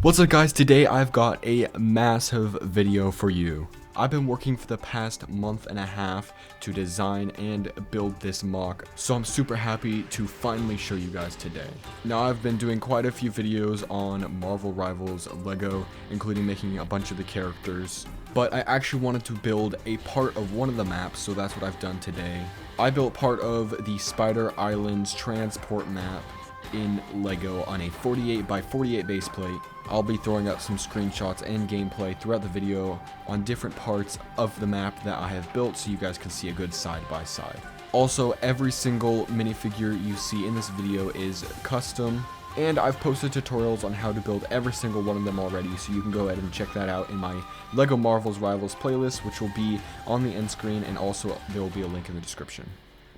What's up guys, today I've got a massive video for you. I've been working for the past month and a half to design and build this MOC, so I'm super happy to finally show you guys today. Now I've been doing quite a few videos on Marvel Rivals Lego, including making a bunch of the characters, but I actually wanted to build a part of one of the maps, so that's what I've done today. I built part of the Spider Islands transport map in Lego on a 48 by 48 base plate. I'll be throwing up some screenshots and gameplay throughout the video on different parts of the map that I have built so you guys can see a good side by side. Also, every single minifigure you see in this video is custom, and I've posted tutorials on how to build every single one of them already, so you can go ahead and check that out in my Lego Marvel's Rivals playlist, which will be on the end screen, and also there will be a link in the description.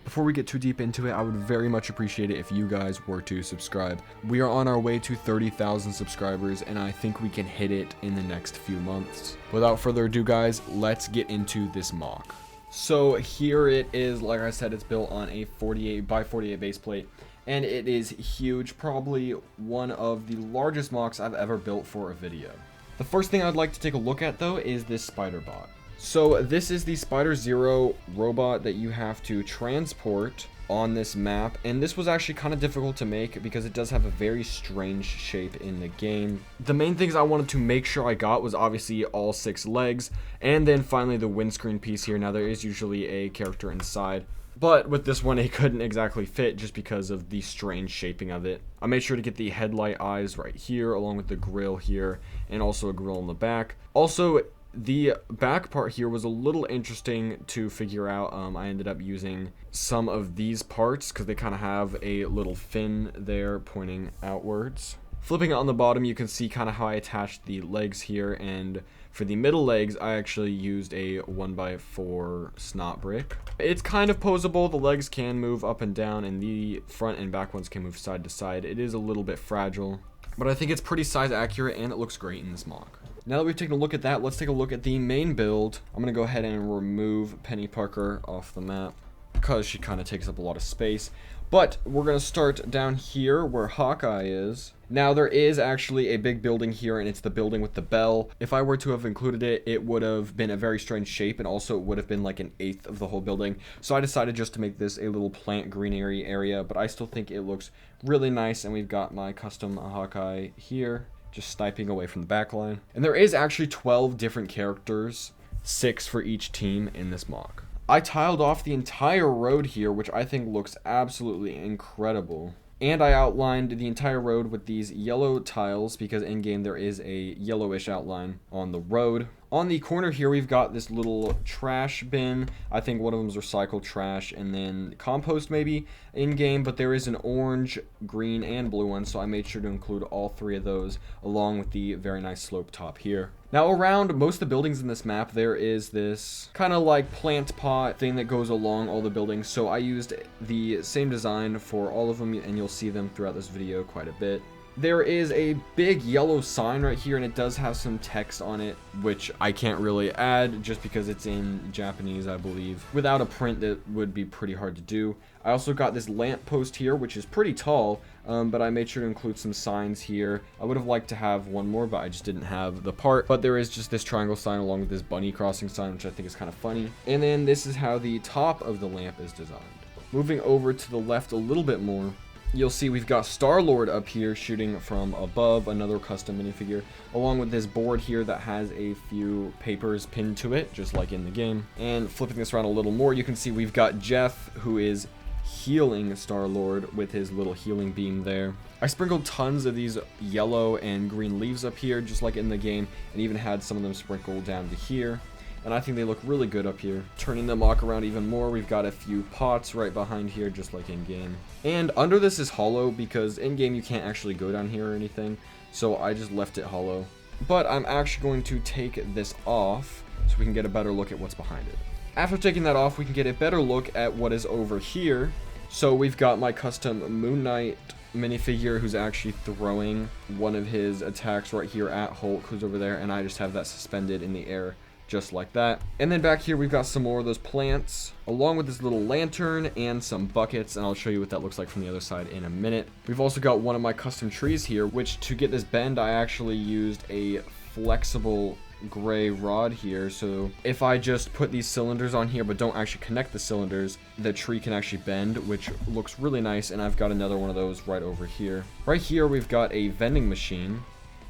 Before we get too deep into it, I would very much appreciate it if you guys were to subscribe. We are on our way to 30,000 subscribers, and I think we can hit it in the next few months. Without further ado guys, let's get into this MOC. So here it is. Like I said, it's built on a 48 by 48 base plate, and it is huge, probably one of the largest MOCs I've ever built for a video. The first thing I'd like to take a look at though is this spiderbot. So this is the Spider Zero robot that you have to transport on this map, and this was actually kind of difficult to make because it does have a very strange shape in the game. The main things I wanted to make sure I got was obviously all 6 legs, and then finally the windscreen piece here. Now there is usually a character inside, but with this one it couldn't exactly fit just because of the strange shaping of it. I made sure to get the headlight eyes right here along with the grill here, and also a grill in the back. Also, the back part here was a little interesting to figure out. I ended up using some of these parts because they kind of have a little fin there pointing outwards. Flipping it on the bottom, you can see kind of how I attached the legs here, and for the middle legs I actually used a 1x4 snot brick. It's kind of posable. The legs can move up and down, and the front and back ones can move side to side. It is a little bit fragile, but I think it's pretty size accurate and it looks great in this MOC. Now that we've taken a look at that, let's take a look at the main build. I'm going to go ahead and remove Penny Parker off the map because she kind of takes up a lot of space. But we're going to start down here where Hawkeye is. Now there is actually a big building here, and it's the building with the bell. If I were to have included it, it would have been a very strange shape, and also it would have been like an eighth of the whole building. So I decided just to make this a little plant greenery area, but I still think it looks really nice. And we've got my custom Hawkeye here, just sniping away from the back line. And there is actually 12 different characters, 6 for each team in this MOC. I tiled off the entire road here, which I think looks absolutely incredible. And I outlined the entire road with these yellow tiles because in game there is a yellowish outline on the road. On the corner here we've got this little trash bin. I think one of them is recycled trash and then compost maybe in game, but there is an orange, green, and blue one, so I made sure to include all 3 of those along with the very nice slope top here. Now around most of the buildings in this map there is this kind of like plant pot thing that goes along all the buildings, so I used the same design for all of them, and you'll see them throughout this video quite a bit. There is a big yellow sign right here, and it does have some text on it, which I can't really add just because it's in Japanese, I believe. Without a print, that would be pretty hard to do. I also got this lamp post here, which is pretty tall, but I made sure to include some signs here. I would have liked to have one more, but I just didn't have the part. But there is just this triangle sign along with this bunny crossing sign, which I think is kind of funny. And then this is how the top of the lamp is designed. Moving over to the left a little bit more, you'll see we've got Star-Lord up here shooting from above, another custom minifigure, along with this board here that has a few papers pinned to it, just like in the game. And flipping this around a little more, you can see we've got Jeff, who is healing Star-Lord with his little healing beam there. I sprinkled tons of these yellow and green leaves up here, just like in the game, and even had some of them sprinkled down to here. And I think they look really good up here. Turning the MOC around even more, we've got a few pots right behind here, just like in game. And under this is hollow because in game you can't actually go down here or anything, so I just left it hollow. But I'm actually going to take this off so we can get a better look at what's behind it. After taking that off, we can get a better look at what is over here. So we've got my custom Moon Knight minifigure who's actually throwing one of his attacks right here at Hulk, who's over there, and I just have that suspended in the air just like that. And then back here we've got some more of those plants along with this little lantern and some buckets, and I'll show you what that looks like from the other side in a minute. We've also got one of my custom trees here, which to get this bend I actually used a flexible gray rod here. So if I just put these cylinders on here but don't actually connect the cylinders, the tree can actually bend, which looks really nice. And I've got another one of those right over here. Right here we've got a vending machine.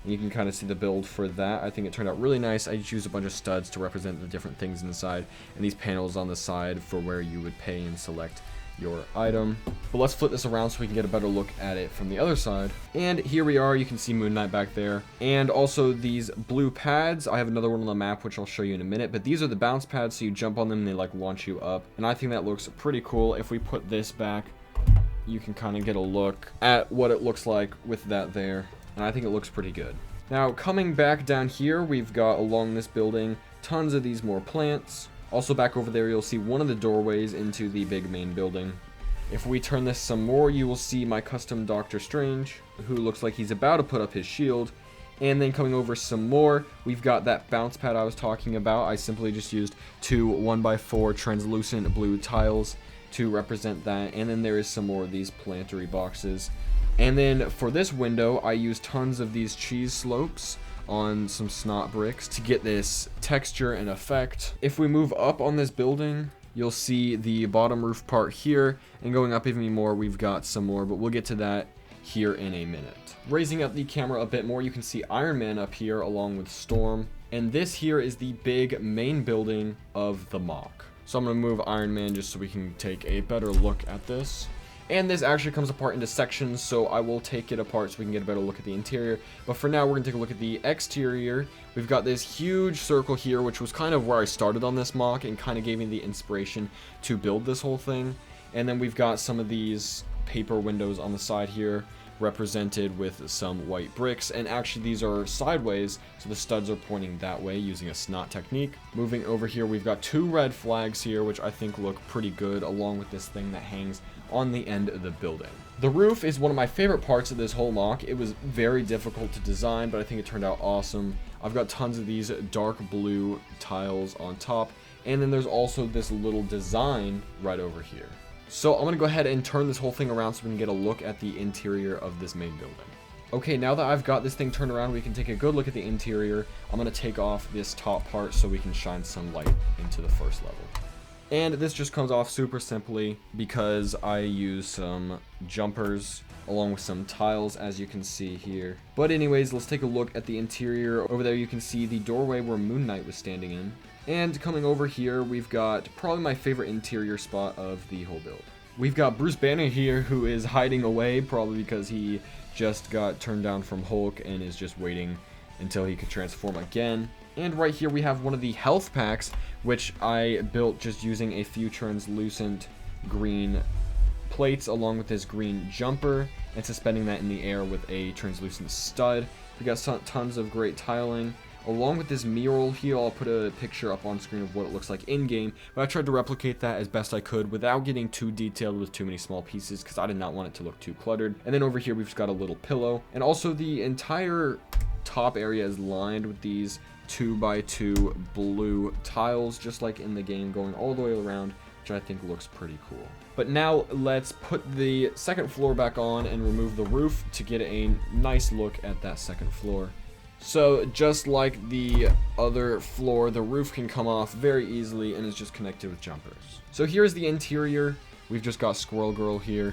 You can kind of see the build for that. I think it turned out really nice. I just used a bunch of studs to represent the different things inside, and these panels on the side for where you would pay and select your item. But let's flip this around so we can get a better look at it from the other side. And here we are. You can see Moon Knight back there. And also these blue pads. I have another one on the map, which I'll show you in a minute. But these are the bounce pads, so you jump on them and they like launch you up. And I think that looks pretty cool. If we put this back, you can kind of get a look at what it looks like with that there. And I think it looks pretty good. Now, coming back down here, we've got along this building tons of these more plants. Also back over there, you'll see one of the doorways into the big main building. If we turn this some more, you will see my custom Doctor Strange, who looks like he's about to put up his shield. And then coming over some more, we've got that bounce pad I was talking about. I simply just used two 1x4 translucent blue tiles to represent that. And then there is some more of these plantery boxes. And then for this window, I used tons of these cheese slopes on some snot bricks to get this texture and effect. If we move up on this building, you'll see the bottom roof part here, and going up even more, we've got some more, but we'll get to that here in a minute. Raising up the camera a bit more, you can see Iron Man up here along with Storm, and this here is the big main building of the MOC. So I'm going to move Iron Man just so we can take a better look at this. And this actually comes apart into sections, so I will take it apart so we can get a better look at the interior. But for now, we're going to take a look at the exterior. We've got this huge circle here, which was kind of where I started on this MOC and kind of gave me the inspiration to build this whole thing. And then we've got some of these paper windows on the side here, represented with some white bricks, and actually these are sideways, so the studs are pointing that way using a snot technique. Moving over here, we've got two red flags here, which I think look pretty good, along with this thing that hangs on the end of the building. The roof is one of my favorite parts of this whole MOC. It was very difficult to design, but I think it turned out awesome. I've got tons of these dark blue tiles on top, and then there's also this little design right over here. So I'm going to go ahead and turn this whole thing around so we can get a look at the interior of this main building. Okay, now that I've got this thing turned around, we can take a good look at the interior. I'm going to take off this top part so we can shine some light into the first level. And this just comes off super simply because I use some jumpers along with some tiles, as you can see here. But anyways, let's take a look at the interior. Over there you can see the doorway where Moon Knight was standing in. And coming over here, we've got probably my favorite interior spot of the whole build. We've got Bruce Banner here, who is hiding away, probably because he just got turned down from Hulk and is just waiting until he could transform again. And right here we have one of the health packs, which I built just using a few translucent green plates along with this green jumper and suspending that in the air with a translucent stud. We got tons of great tiling. Along with this mural here, I'll put a picture up on screen of what it looks like in-game, but I tried to replicate that as best I could without getting too detailed with too many small pieces because I did not want it to look too cluttered. And then over here we've just got a little pillow, and also the entire top area is lined with these 2x2 blue tiles, just like in the game, going all the way around, which I think looks pretty cool. But now let's put the second floor back on and remove the roof to get a nice look at that second floor. So just like the other floor, the roof can come off very easily and is just connected with jumpers. So here's the interior. We've just got Squirrel Girl here,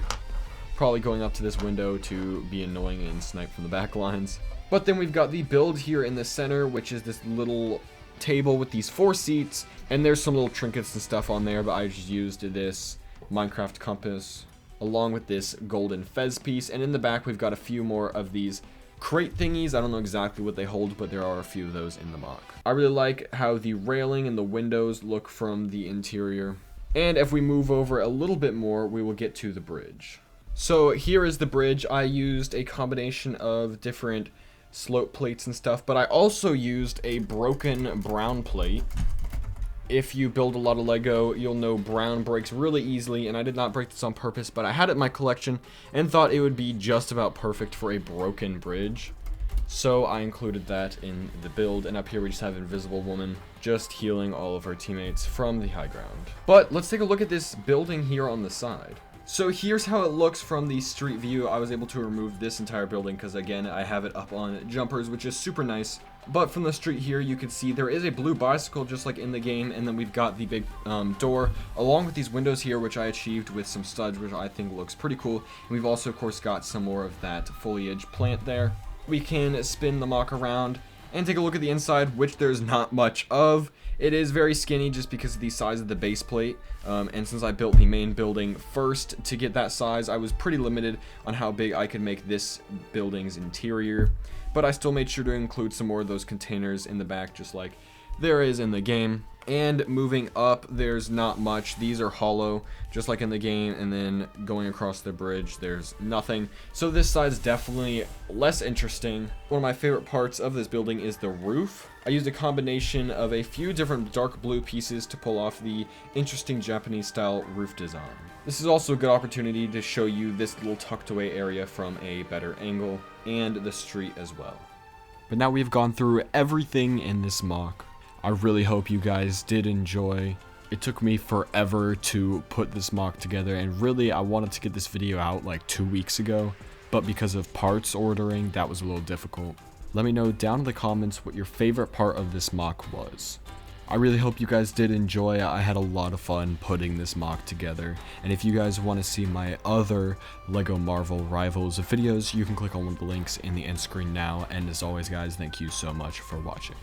probably going up to this window to be annoying and snipe from the back lines. But then we've got the build here in the center, which is this little table with these 4 seats, and there's some little trinkets and stuff on there, but I just used this Minecraft compass along with this golden fez piece. And in the back we've got a few more of these crate thingies. I don't know exactly what they hold, but there are a few of those in the MOC. I really like how the railing and the windows look from the interior. And if we move over a little bit more, we will get to the bridge. So here is the bridge. I used a combination of different slope plates and stuff, but I also used a broken brown plate. If you build a lot of Lego, you'll know brown breaks really easily, and I did not break this on purpose, but I had it in my collection and thought it would be just about perfect for a broken bridge. So I included that in the build, and up here we just have Invisible Woman just healing all of our teammates from the high ground. But let's take a look at this building here on the side. So here's how it looks from the street view. I was able to remove this entire building because, again, I have it up on jumpers, which is super nice. But from the street here, you can see there is a blue bicycle just like in the game, and then we've got the big door along with these windows here, which I achieved with some studs, which I think looks pretty cool. And we've also, of course, got some more of that foliage plant there. We can spin the MOC around and take a look at the inside, which there's not much of. It is very skinny just because of the size of the base plate, and since I built the main building first to get that size, I was pretty limited on how big I could make this building's interior, but I still made sure to include some more of those containers in the back, just like there is in the game. And moving up, there's not much. These are hollow, just like in the game, and then going across the bridge, there's nothing. So this side's definitely less interesting. One of my favorite parts of this building is the roof. I used a combination of a few different dark blue pieces to pull off the interesting Japanese style roof design. This is also a good opportunity to show you this little tucked away area from a better angle, and the street as well. But now we've gone through everything in this MOC. I really hope you guys did enjoy. It took me forever to put this MOC together, and really I wanted to get this video out like 2 weeks ago, but because of parts ordering, that was a little difficult. Let me know down in the comments what your favorite part of this MOC was. I really hope you guys did enjoy. I had a lot of fun putting this MOC together, and if you guys want to see my other LEGO Marvel Rivals videos, you can click on one of the links in the end screen now, and as always guys, thank you so much for watching.